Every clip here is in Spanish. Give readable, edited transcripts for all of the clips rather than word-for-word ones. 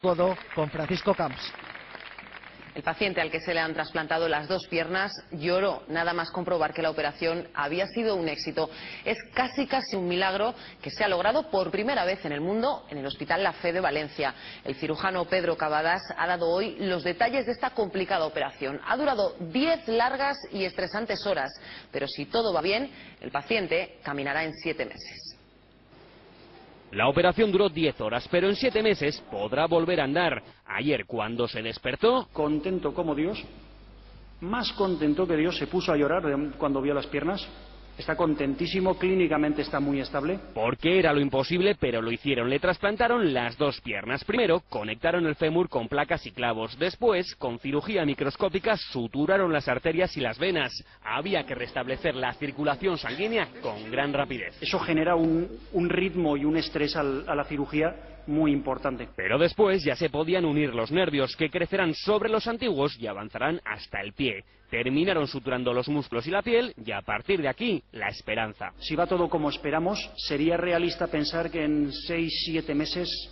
Codo con Francisco Camps. El paciente al que se le han trasplantado las dos piernas lloró nada más comprobar que la operación había sido un éxito. Es casi un milagro que se ha logrado por primera vez en el mundo en el Hospital La Fe de Valencia. El cirujano Pedro Cavadas ha dado hoy los detalles de esta complicada operación. Ha durado 10 largas y estresantes horas, pero si todo va bien, el paciente caminará en 7 meses. La operación duró 10 horas, pero en 7 meses podrá volver a andar. Ayer, cuando se despertó, contento como Dios, más contento que Dios, se puso a llorar cuando vio las piernas. Está contentísimo, clínicamente está muy estable. Porque era lo imposible, pero lo hicieron. Le trasplantaron las dos piernas. Primero, conectaron el fémur con placas y clavos. Después, con cirugía microscópica, suturaron las arterias y las venas. Había que restablecer la circulación sanguínea con gran rapidez. Eso genera un ritmo y un estrés a la cirugía muy importante. Pero después ya se podían unir los nervios, que crecerán sobre los antiguos y avanzarán hasta el pie. Terminaron suturando los músculos y la piel, y a partir de aquí, la esperanza. Si va todo como esperamos, sería realista pensar que en 6-7 meses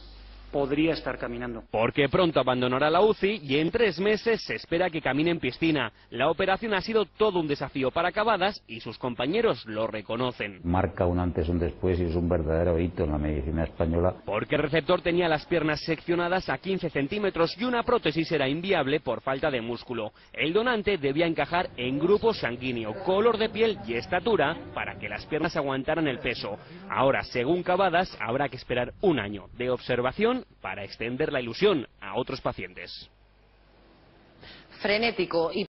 podría estar caminando. Porque pronto abandonará la UCI y en 3 meses se espera que camine en piscina. La operación ha sido todo un desafío para Cavadas y sus compañeros lo reconocen. Marca un antes y un después y es un verdadero hito en la medicina española. Porque el receptor tenía las piernas seccionadas a 15 centímetros y una prótesis era inviable por falta de músculo. El donante debía encajar en grupo sanguíneo, color de piel y estatura para que las piernas aguantaran el peso. Ahora, según Cavadas, habrá que esperar un año de observación para extender la ilusión a otros pacientes. Frenético y